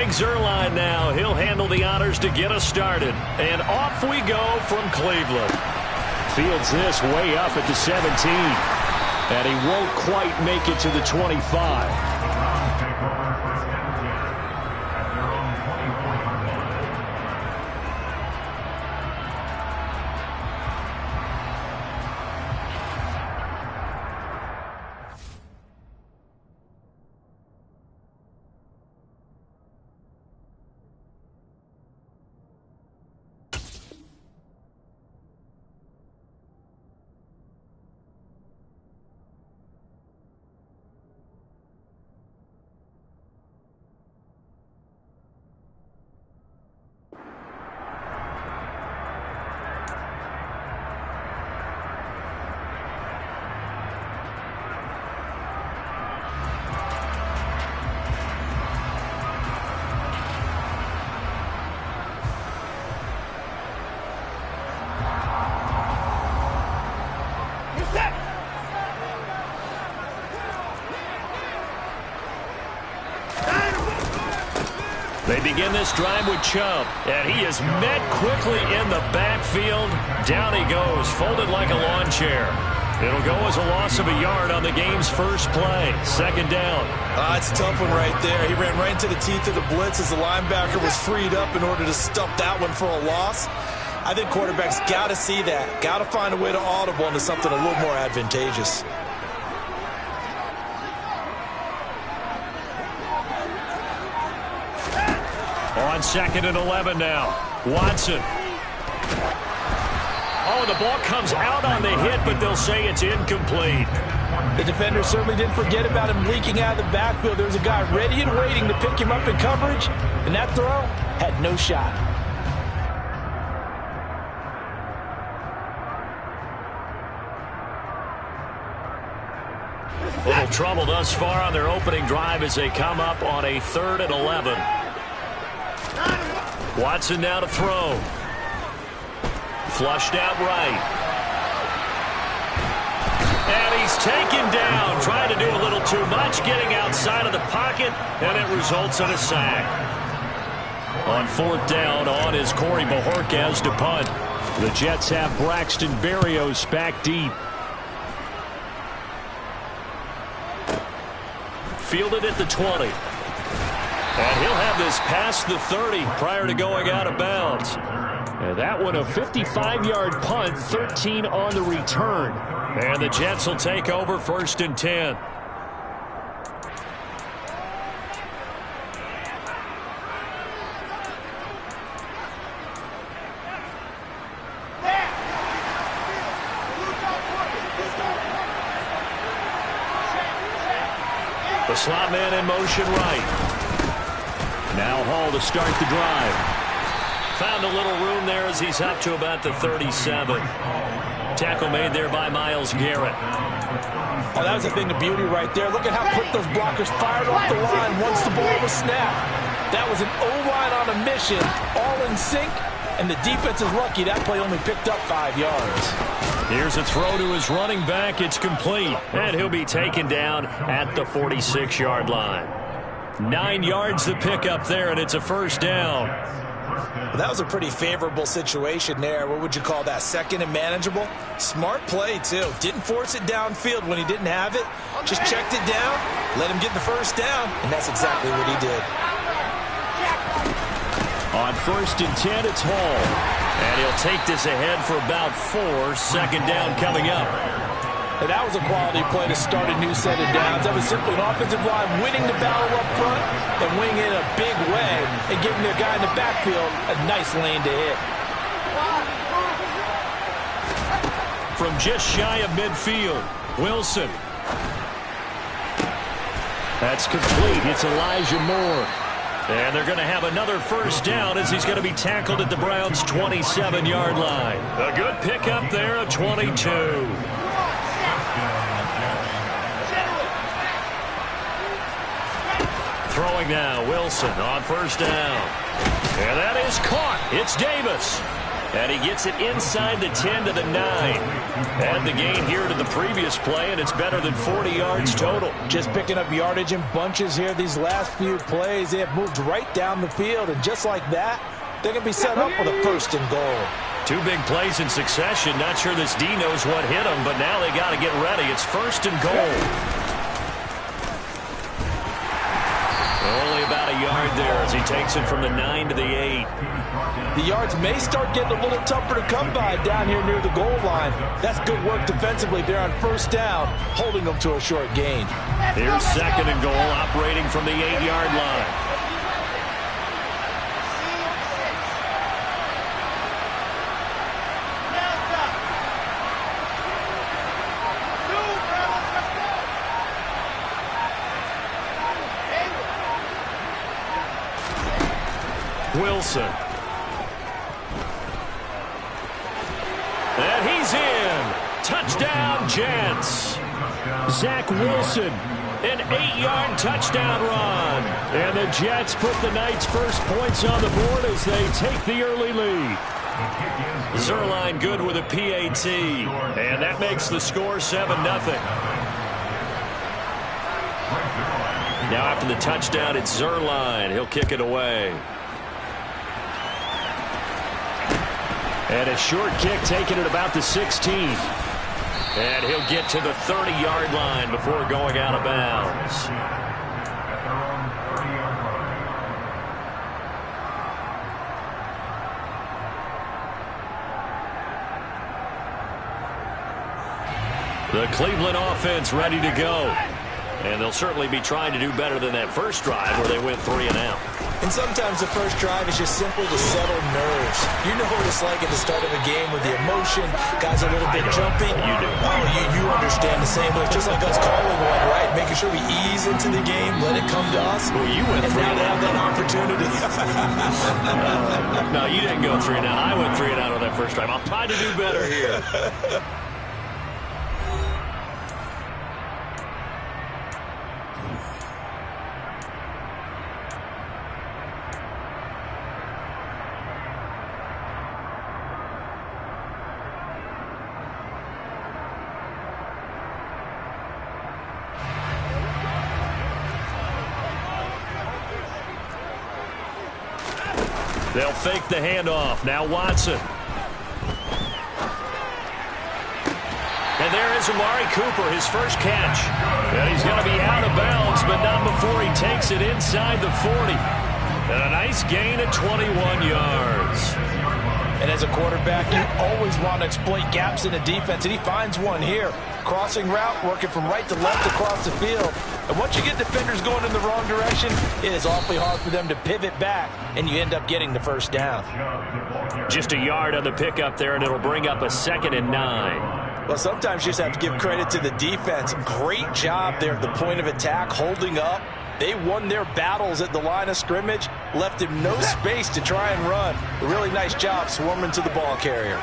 Greg Zuerlein now. He'll handle the honors to get us started. And off we go from Cleveland. Fields this way up at the 17. And he won't quite make it to the 25. They begin this drive with Chubb, and he is met quickly in the backfield. Down he goes, folded like a lawn chair. It'll go as a loss of a yard on the game's first play. Second down. It's a tough one right there. He ran right into the teeth of the blitz as the linebacker was freed up in order to stuff that one for a loss. I think quarterbacks got to see that. Got to find a way to audible into something a little more advantageous. On 2nd and 11 now. Watson. Oh, the ball comes out on the hit, but they'll say it's incomplete. The defender certainly didn't forget about him leaking out of the backfield. There was a guy ready and waiting to pick him up in coverage, and that throw had no shot. Little trouble thus far on their opening drive as they come up on a 3rd and 11. Watson now to throw. Flushed out right. And he's taken down. Trying to do a little too much, getting outside of the pocket, and it results in a sack. On 4th down, on is Corey Bojorquez to punt. The Jets have Braxton Berrios back deep. Fielded at the 20. And he'll have this past the 30 prior to going out of bounds. And that one a 55-yard punt, 13 on the return. And the Jets will take over 1st and 10. The slot man in motion right. Now Hall to start the drive. Found a little room there as he's up to about the 37. Tackle made there by Myles Garrett. Oh, that was a thing of beauty right there. Look at how quick those blockers fired off the line once the ball was snapped. That was an O-line on a mission, all in sync, and the defense is lucky that play only picked up 5 yards. Here's a throw to his running back. It's complete, and he'll be taken down at the 46-yard line. 9 yards to pick up there, and it's a 1st down. Well, that was a pretty favorable situation there. What would you call that? 2nd and manageable? Smart play, too. Didn't force it downfield when he didn't have it. Just checked it down, let him get the 1st down, and that's exactly what he did. On 1st and 10, it's Hall. And he'll take this ahead for about 4. 2nd down coming up. And that was a quality play to start a new set of downs. That was simply an offensive line winning the battle up front and winning in a big way and giving their guy in the backfield a nice lane to hit. From just shy of midfield, Wilson. That's complete. It's Elijah Moore. And they're going to have another 1st down as he's going to be tackled at the Browns' 27-yard line. A good pickup there, a 22. Throwing now, Wilson on 1st down. And that is caught. It's Davis. And he gets it inside the 10 to the 9. And the gain here to the previous play, and it's better than 40 yards total. Just picking up yardage in bunches here these last few plays. They have moved right down the field, and just like that, they're going to be set up with a 1st and goal. 2 big plays in succession. Not sure this D knows what hit him, but now they got to get ready. It's 1st and goal. Only about a yard there as he takes it from the 9 to the 8. The yards may start getting a little tougher to come by down here near the goal line. That's good work defensively there on 1st down, holding them to a short gain. Here's 2nd and goal, operating from the 8-yard line. Wilson. And he's in. Touchdown, Jets. Zach Wilson, an 8-yard touchdown run. And the Jets put the Knights' first points on the board as they take the early lead. Zuerlein good with a PAT. And that makes the score 7-0. Now after the touchdown, it's Zuerlein. He'll kick it away. And a short kick taken at about the 16. And he'll get to the 30-yard line before going out of bounds. The Cleveland offense ready to go. And they'll certainly be trying to do better than that first drive where they went 3 and out. And sometimes the first drive is just simple to settle nerves. You know what it's like at the start of a game with the emotion. Guys a little bit jumpy. You do. Oh, you understand the same way. It's just like us calling one, right? Making sure we ease into the game, let it come to us. Well, you went 3 and out. Now they have that opportunity. No, you didn't go 3 and out. I went 3 and out on that first drive. I'll try to do better here. They'll fake the handoff. Now Watson. And there is Amari Cooper, his first catch. And he's going to be out of bounds, but not before he takes it inside the 40. And a nice gain at 21 yards. And as a quarterback, you always want to exploit gaps in the defense, and he finds one here. Crossing route, working from right to left across the field. And once you get defenders going in the wrong direction, it is awfully hard for them to pivot back, and you end up getting the first down. Just a yard on the pickup there, and it'll bring up a 2nd and 9. Well, sometimes you just have to give credit to the defense. Great job there at the point of attack, holding up. They won their battles at the line of scrimmage, left him no space to try and run. A really nice job swarming to the ball carrier.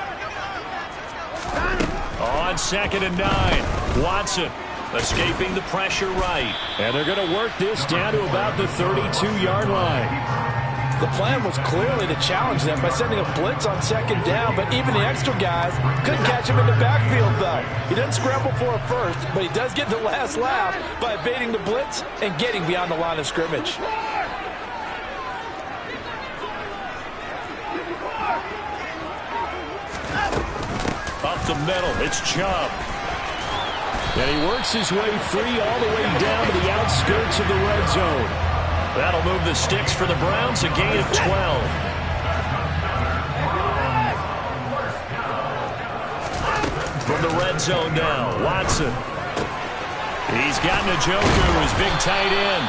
On 2nd and 9, Watson escaping the pressure right. And they're going to work this down to about the 32-yard line. The plan was clearly to challenge them by sending a blitz on 2nd down, but even the extra guys couldn't catch him in the backfield, though. He doesn't scramble for a first, but he does get the last laugh by evading the blitz and getting beyond the line of scrimmage. Up the middle, it's Chubb. And he works his way free all the way down to the outskirts of the red zone. That'll move the sticks for the Browns, a gain of 12. From the red zone now, Watson. He's got Njoku, his big tight end.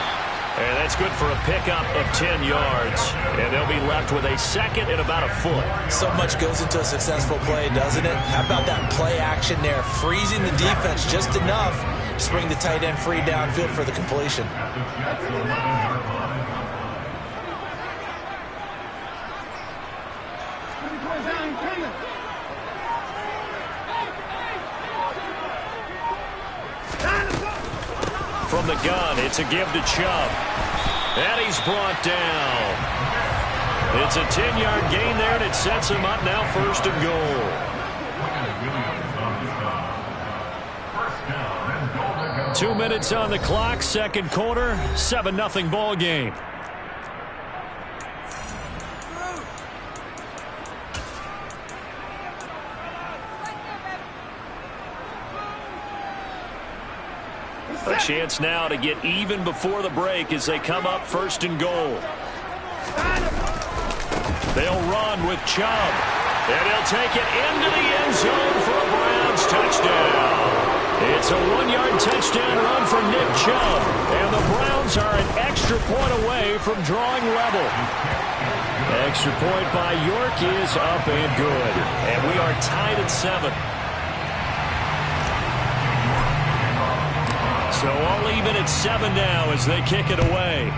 And that's good for a pickup of 10 yards. And they'll be left with a 2nd and about a foot. So much goes into a successful play, doesn't it? How about that play action there? Freezing the defense just enough to bring the tight end free downfield for the completion. From the gun, it's a give to Chubb. And he's brought down. It's a 10-yard gain there, and it sets him up now 1st and goal. Williams 2 minutes on the clock, 2nd quarter, 7-0 ball game. A chance now to get even before the break as they come up 1st and goal. They'll run with Chubb, and he'll take it into the end zone for a Browns touchdown. It's a 1-yard touchdown run for Nick Chubb, and the Browns are an extra point away from drawing level. Extra point by York is up and good, and we are tied at 7. So all even at 7 now as they kick it away.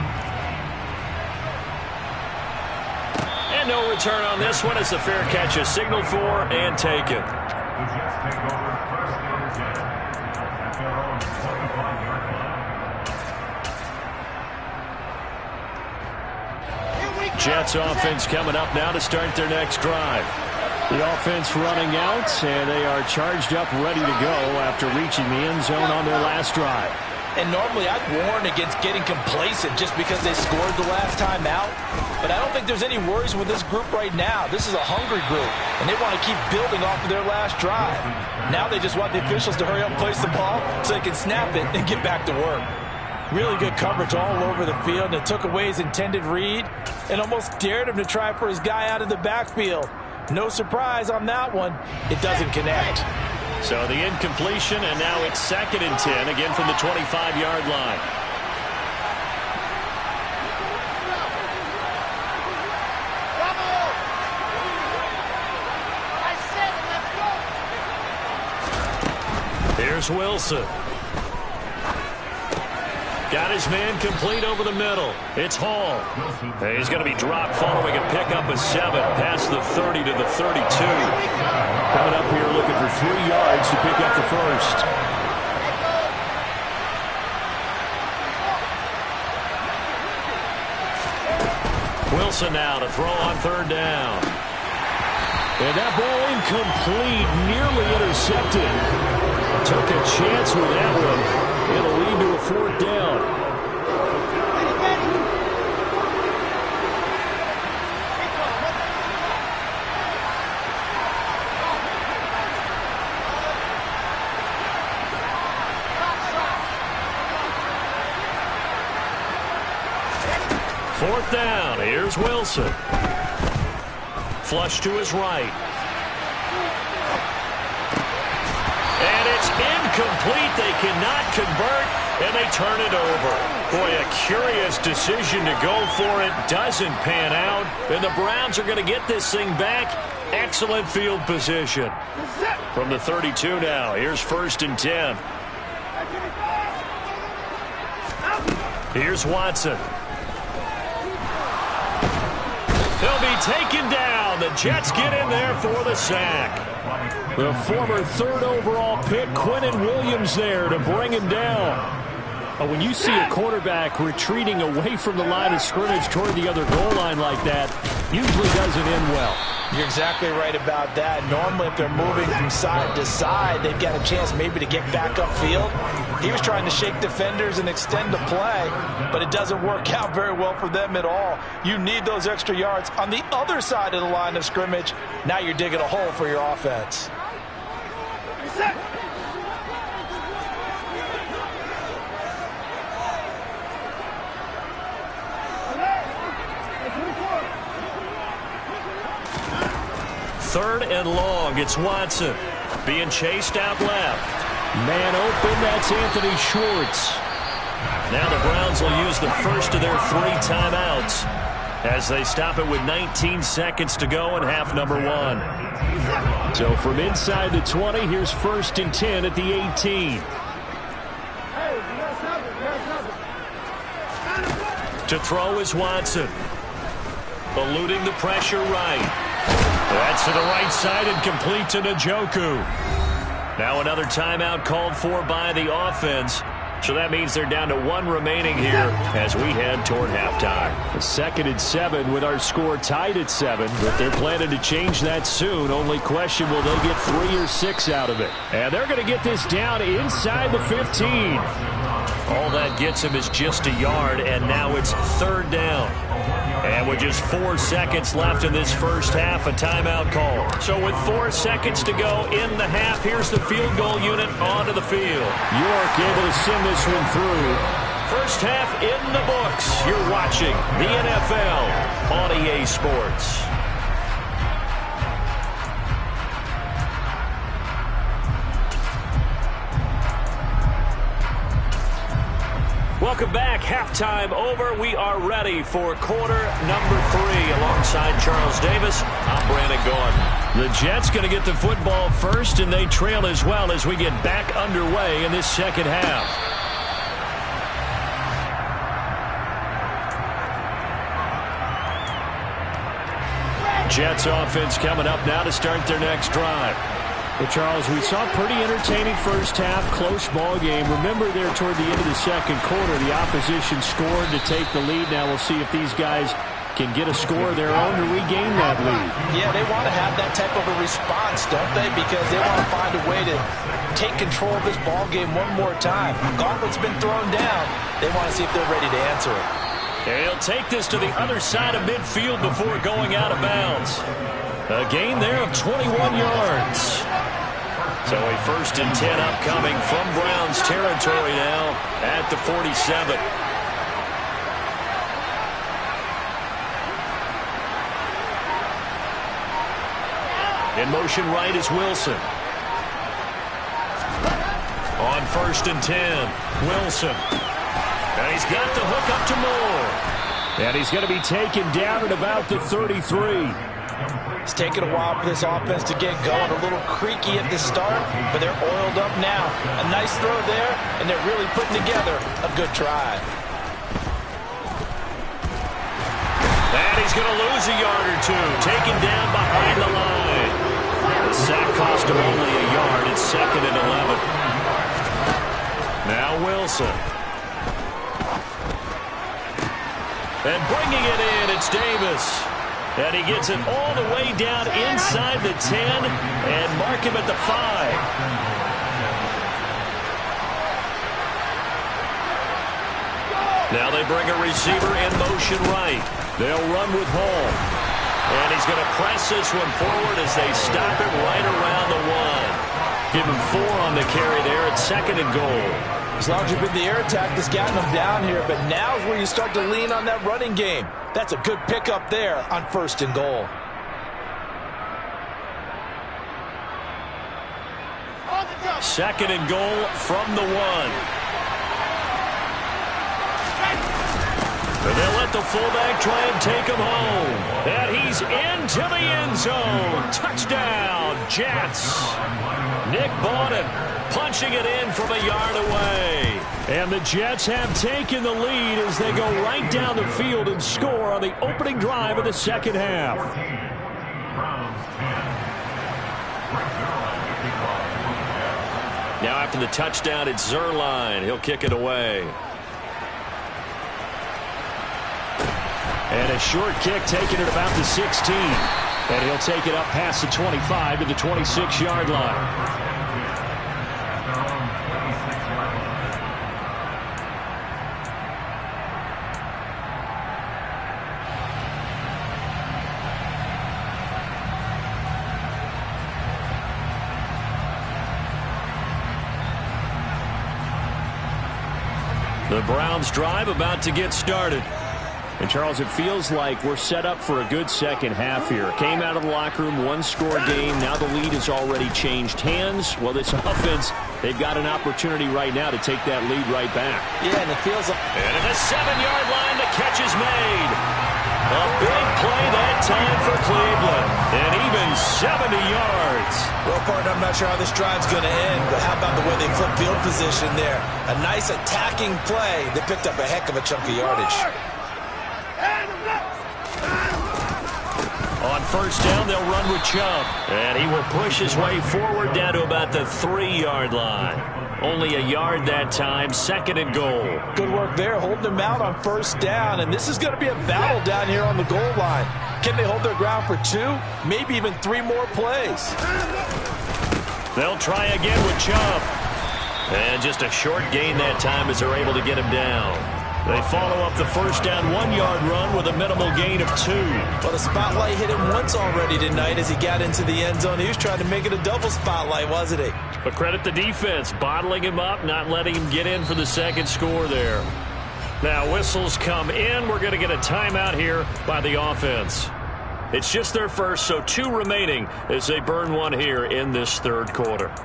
And no return on this one as the fair catch is signaled for and taken. Jets offense coming up now to start their next drive. The offense running out, and they are charged up, ready to go after reaching the end zone on their last drive. And normally I'd warn against getting complacent just because they scored the last time out. But I don't think there's any worries with this group right now. This is a hungry group, and they want to keep building off of their last drive. Now they just want the officials to hurry up and place the ball so they can snap it and get back to work. Really good coverage all over the field, and it took away his intended read and almost dared him to try for his guy out of the backfield. No surprise on that one. It doesn't connect. So the incompletion, and now it's 2nd and 10, again from the 25-yard line. Here's Wilson. Got his man complete over the middle. It's Hall. He's going to be dropped following a pickup of 7 past the 30 to the 32. Coming up here looking for 3 yards to pick up the first. Wilson now to throw on 3rd down. And that ball incomplete, nearly intercepted. Took a chance with that one. It'll lead to a 4th down. Fourth down. Here's Wilson. Flush to his right. And it's incomplete. They cannot convert, and they turn it over. Boy, a curious decision to go for it. Doesn't pan out, and the Browns are going to get this thing back. Excellent field position. From the 32 now, here's 1st and 10. Here's Watson. They'll be taken down. The Jets get in there for the sack. The former 3rd overall pick, Quinnen Williams, there to bring him down. When you see a quarterback retreating away from the line of scrimmage toward the other goal line like that, usually doesn't end well. You're exactly right about that. Normally, if they're moving from side to side, they've got a chance maybe to get back upfield. He was trying to shake defenders and extend the play, but it doesn't work out very well for them at all. You need those extra yards on the other side of the line of scrimmage. Now you're digging a hole for your offense. Third and long. It's Watson being chased out left. Man open. That's Anthony Schwartz. Now the Browns will use the first of their 3 timeouts as they stop it with 19 seconds to go in half number 1. So from inside the 20, here's 1st and 10 at the 18. To throw is Watson. Eluding the pressure right. That's to the right side and complete to Njoku. Now another timeout called for by the offense. So that means they're down to 1 remaining here as we head toward halftime. 2nd and 7 with our score tied at 7, but they're planning to change that soon. Only question, will they get 3 or 6 out of it? And they're going to get this down inside the 15. All that gets him is just a yard, and now it's 3rd down. And with just 4 seconds left in this first half, a timeout call. So with 4 seconds to go in the half, here's the field goal unit onto the field. York able to send this one through. First half in the books. You're watching the NFL on EA Sports. Welcome back. Halftime over. We are ready for quarter number 3. Alongside Charles Davis, I'm Brandon Gaudin. The Jets going to get the football first, and they trail as well as we get back underway in this second half. Jets offense coming up now to start their next drive. Well, Charles, we saw a pretty entertaining first half, close ball game. Remember there toward the end of the second quarter, the opposition scored to take the lead. Now we'll see if these guys can get a score of their own to regain that lead. Yeah, they want to have that type of a response, don't they? Because they want to find a way to take control of this ball game one more time. Gauntlet's been thrown down. They want to see if they're ready to answer it. He'll take this to the other side of midfield before going out of bounds. A gain there of 21 yards. So a 1st and 10 upcoming from Browns territory now at the 47. In motion right is Wilson. On 1st and 10, Wilson. And he's got the hook up to Moore. And he's going to be taken down at about the 33. It's taken a while for this offense to get going. A little creaky at the start, but they're oiled up now. A nice throw there, and they're really putting together a good drive. And he's going to lose a yard or 2. Taken down behind the line. The sack cost him only a yard. It's 2nd and 11. Now Wilson. And bringing it in, it's Davis. And he gets it all the way down inside the 10 and mark him at the 5. Now they bring a receiver in motion right. They'll run with Hall. And he's going to press this one forward as they stop it right around the 1. Give him 4 on the carry there at 2nd and goal. As long as you've been the air attack that's gotten them down here, but now is where you start to lean on that running game. That's a good pickup there on 1st and goal. Second and goal from the 1. And they'll let the fullback try and take him home. And he's into the end zone. Touchdown, Jets. Nick Bawden punching it in from a yard away. And the Jets have taken the lead as they go right down the field and score on the opening drive of the second half. Now after the touchdown, it's Zuerlein. He'll kick it away. And a short kick taken at about the 16. And he'll take it up past the 25 to the 26-yard line. The Browns drive about to get started. And, Charles, it feels like we're set up for a good second half here. Came out of the locker room, one-score game. Now the lead has already changed hands. Well, this offense, they've got an opportunity right now to take that lead right back. Yeah, and it feels like... And at the 7-yard line, the catch is made. A big play that time for Cleveland. And even 70 yards. Well, partner, I'm not sure how this drive's going to end, but how about the way they flip field position there? A nice attacking play that picked up a heck of a chunk of yardage. On first down, they'll run with Chubb. And he will push his way forward down to about the 3-yard line. Only a yard that time, 2nd and goal. Good work there, holding them out on 1st down, and this is going to be a battle down here on the goal line. Can they hold their ground for 2, maybe even 3 more plays? They'll try again with Chubb. And just a short gain that time as they're able to get him down. They follow up the 1st down 1-yard run with a minimal gain of 2. Well, the spotlight hit him once already tonight as he got into the end zone. He was trying to make it a double spotlight, wasn't he? But credit the defense, bottling him up, not letting him get in for the 2nd score there. Now whistles come in. We're going to get a timeout here by the offense. It's just their first, so 2 remaining as they burn one here in this 3rd quarter.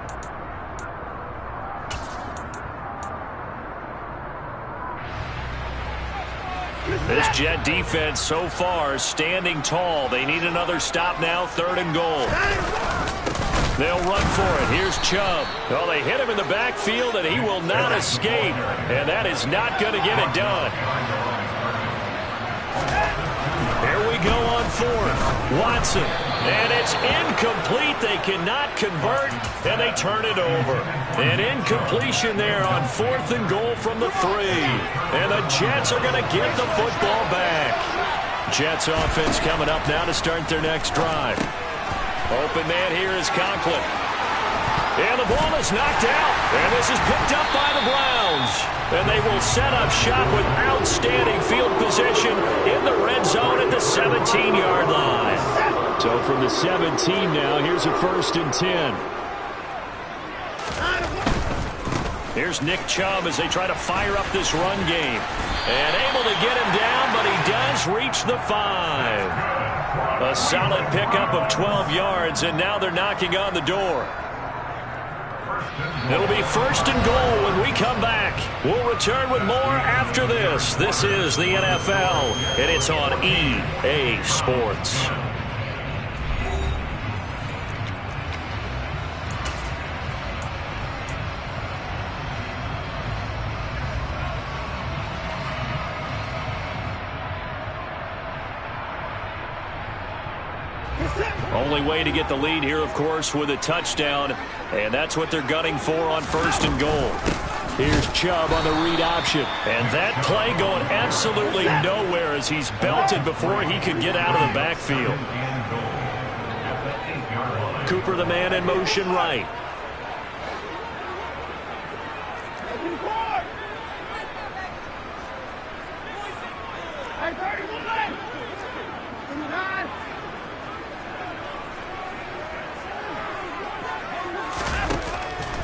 This Jet defense so far standing tall. They need another stop now, 3rd and goal. They'll run for it. Here's Chubb. Oh, they hit him in the backfield, and he will not escape. And that is not going to get it done. Here we go on 4th. Watson. And it's incomplete. They cannot convert, and they turn it over. An incompletion there on 4th and goal from the 3. And the Jets are going to get the football back. Jets offense coming up now to start their next drive. Open man here is Conklin. And the ball is knocked out. And this is picked up by the Browns. And they will set up shop with outstanding field position in the red zone at the 17-yard line. So from the 17 now, here's a 1st and 10. Here's Nick Chubb as they try to fire up this run game. And able to get him down, but he does reach the 5. A solid pickup of 12 yards, and now they're knocking on the door. It'll be 1st and goal when we come back. We'll return with more after this. This is the NFL, and it's on EA Sports. Only way to get the lead here, of course, with a touchdown, and that's what they're gunning for on 1st and goal. Here's Chubb on the read option. And that play going absolutely nowhere as he's belted before he could get out of the backfield. Cooper, the man in motion right.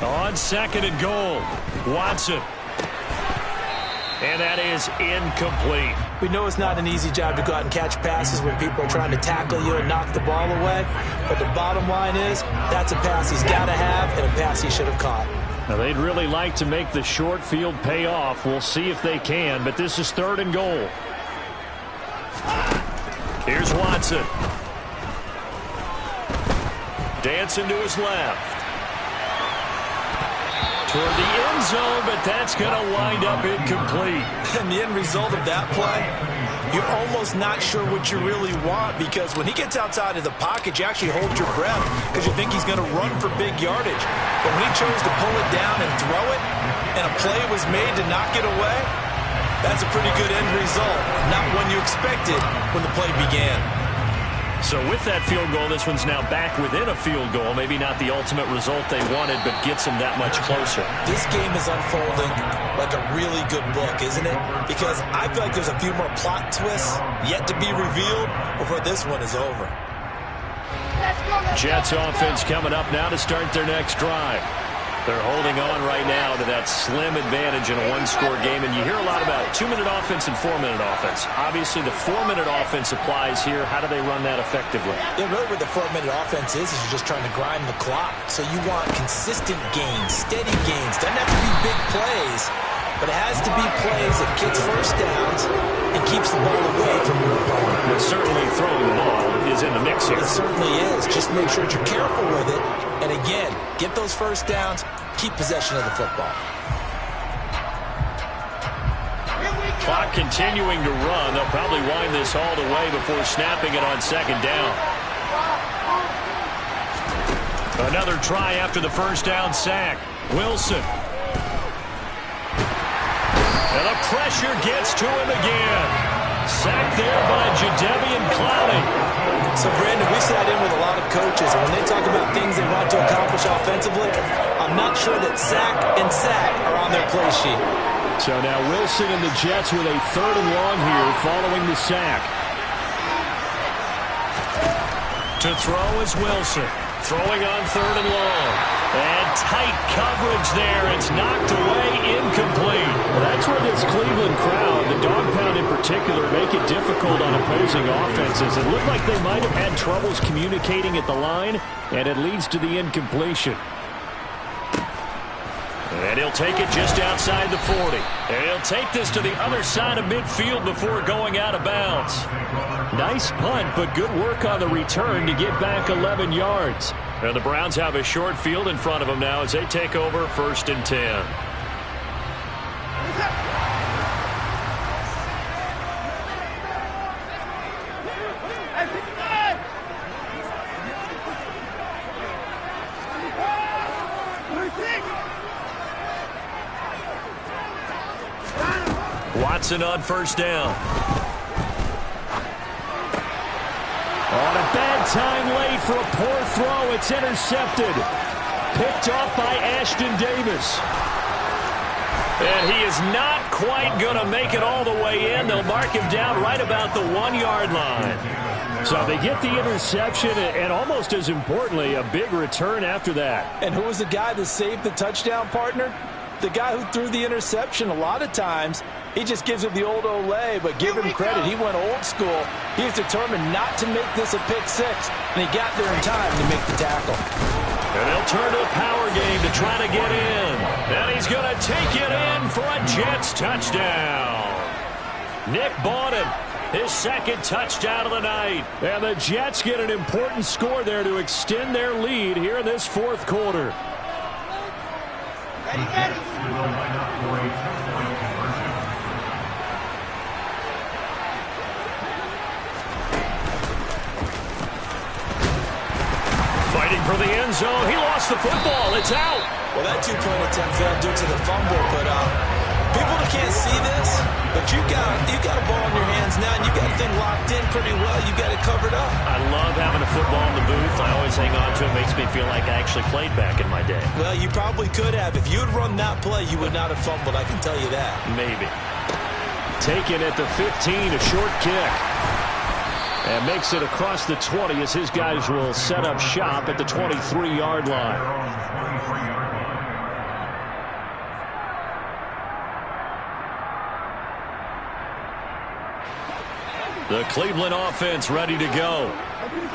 On 2nd and goal, Watson. And that is incomplete. We know it's not an easy job to go out and catch passes when people are trying to tackle you and knock the ball away. But the bottom line is, that's a pass he's got to have and a pass he should have caught. Now, they'd really like to make the short field pay off. We'll see if they can, but this is 3rd and goal. Here's Watson. Dancing to his left. Toward the end zone, but that's going to wind up incomplete. And the end result of that play, you're almost not sure what you really want, because when he gets outside of the pocket, you actually hold your breath because you think he's going to run for big yardage. But when he chose to pull it down and throw it, and a play was made to knock it away, that's a pretty good end result. Not one you expected when the play began. So with that field goal, this one's now back within a field goal. Maybe not the ultimate result they wanted, but gets them that much closer. This game is unfolding like a really good book, isn't it? Because I feel like there's a few more plot twists yet to be revealed before this one is over. Jets offense coming up now to start their next drive. They're holding on right now to that slim advantage in a one-score game. And you hear a lot about 2-minute offense and 4-minute offense. Obviously, the 4-minute offense applies here. How do they run that effectively? Yeah, really what the 4-minute offense is you're just trying to grind the clock. So you want consistent gains, steady gains. Doesn't have to be big plays, but it has to be plays that gets 1st downs and keeps the ball away from your opponent. But certainly throwing the ball is in the mix here. It certainly is. Just make sure that you're careful with it. And again, get those 1st downs, keep possession of the football. Clock continuing to run. They'll probably wind this all the way before snapping it on 2nd down. Another try after the 1st down sack. Wilson. the pressure gets to him again. Sacked there by Jadeveon Clowney. So, Brandon, we sat in with a lot of coaches, and when they talk about things they want to accomplish offensively, I'm not sure that sack and sack are on their play sheet. So now Wilson and the Jets with a 3rd and long here following the sack. To throw is Wilson. Throwing on 3rd and long. And tight coverage there. It's knocked away, incomplete. Well, that's where this Cleveland crowd, the dog pound in particular, make it difficult on opposing offenses. It looked like they might have had troubles communicating at the line, and it leads to the incompletion. And he'll take it just outside the 40. And he'll take this to the other side of midfield before going out of bounds. Nice punt, but good work on the return to get back 11 yards. And the Browns have a short field in front of them now as they take over 1st and 10. Watson on 1st down. On a bad time late for a poor throw. It's intercepted. Picked off by Ashton Davis. And he is not quite going to make it all the way in. They'll mark him down right about the 1-yard line. So they get the interception and almost as importantly, a big return after that. And who was the guy that saved the touchdown, partner? The guy who threw the interception. A lot of times, he just gives it the old Olay, but give him credit. He went old school. He was determined not to make this a pick six, and he got there in time to make the tackle. And they'll turn to the power game to try to get in. And he's going to take it in for a Jets touchdown. Nick Bawden, his 2nd touchdown of the night. And the Jets get an important score there to extend their lead here in this 4th quarter. Fighting for the end zone. He lost the football. It's out. Well, that 2-point attempt failed due to the fumble, but people that can't see this, but you got a ball in your hands now, and you got the thing locked in pretty well. You got it covered up. I love having a football in the booth. I always hang on to it. Makes me feel like I actually played back in my day. Well, you probably could have. If you had run that play, you would not have fumbled. I can tell you that. Maybe. Taken at the 15, a short kick. And makes it across the 20 as his guys will set up shop at the 23-yard line. The Cleveland offense ready to go.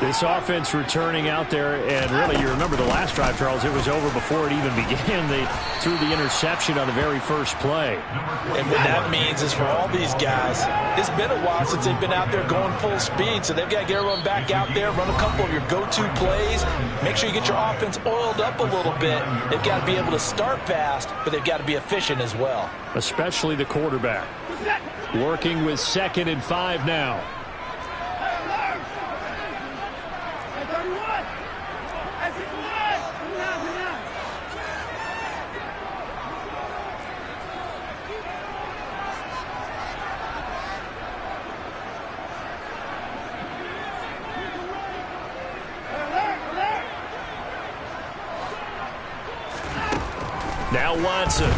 This offense returning out there, and really, you remember the last drive, Charles, it was over before it even began. They threw the interception on the very first play. And what that means is for all these guys, it's been a while since they've been out there going full speed, so they've got to get everyone back out there, run a couple of your go-to plays, make sure you get your offense oiled up a little bit. They've got to be able to start fast, but they've got to be efficient as well. Especially the quarterback. Working with 2nd and 5 now. Now Watson.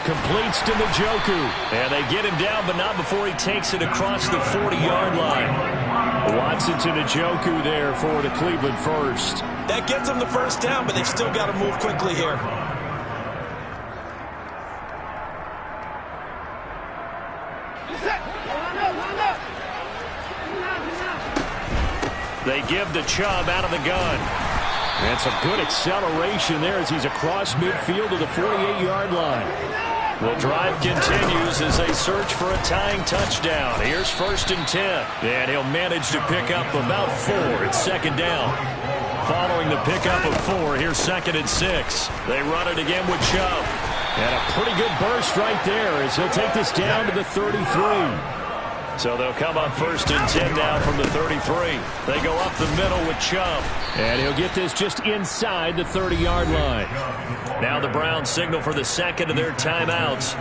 Completes to Njoku. And they get him down, but not before he takes it across the 40-yard line. Watson to Njoku there for the Cleveland first. That gets them the first down, but they've still got to move quickly here. They give the Chubb out of the gun. And some good acceleration there as he's across midfield to the 48-yard line. The drive continues as they search for a tying touchdown. Here's 1st and 10. And he'll manage to pick up about 4. It's 2nd down. Following the pickup of 4, here's 2nd and 6. They run it again with Chubb. And a pretty good burst right there as he'll take this down to the 33. So they'll come up 1st and 10 now from the 33. They go up the middle with Chubb. And he'll get this just inside the 30-yard line. Now the Browns signal for the second of their timeouts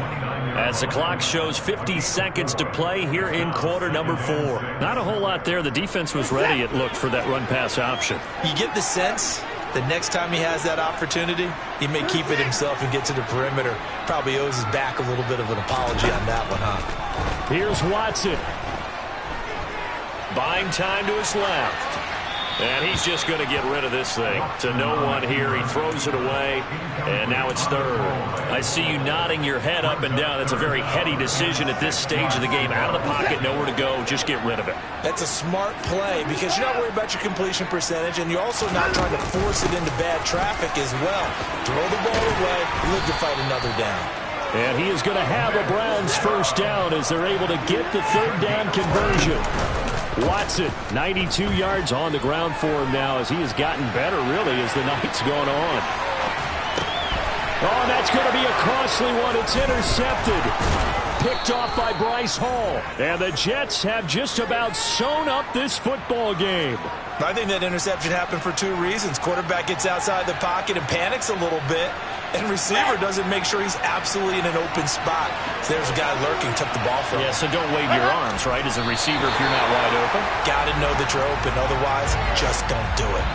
as the clock shows 50 seconds to play here in quarter number 4. Not a whole lot there. The defense was ready, it looked, for that run-pass option. You get the sense the next time he has that opportunity, he may keep it himself and get to the perimeter. Probably owes his back a little bit of an apology on that one, huh? Here's Watson. Buying time to his left. And he's just going to get rid of this thing. To no one here. He throws it away. And now it's 3rd. I see you nodding your head up and down. That's a very heady decision at this stage of the game. Out of the pocket, nowhere to go. Just get rid of it. That's a smart play because you're not worried about your completion percentage, and you're also not trying to force it into bad traffic as well. Throw the ball away, live to fight another down. And he is going to have a Browns 1st down as they're able to get the 3rd down conversion. Watson, 92 yards on the ground for him now as he has gotten better, really, as the night's gone on. Oh, that's going to be a costly one. It's intercepted. Picked off by Bryce Hall. And the Jets have just about sewn up this football game. I think that interception happened for 2 reasons. Quarterback gets outside the pocket and panics a little bit, and receiver doesn't make sure he's absolutely in an open spot. So there's a guy lurking, took the ball from him. Yeah, so don't wave your arms, right, as a receiver if you're not wide open. Got to know that you're open. Otherwise, just don't do it.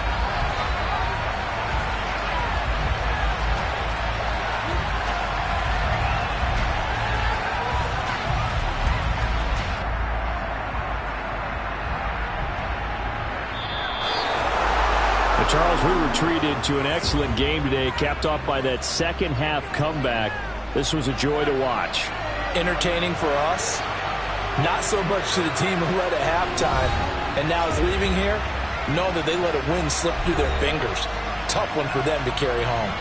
Charles, we were treated to an excellent game today, capped off by that second-half comeback. This was a joy to watch. Entertaining for us, not so much to the team who led at halftime and now is leaving here, knowing that they let a win slip through their fingers. Tough one for them to carry home.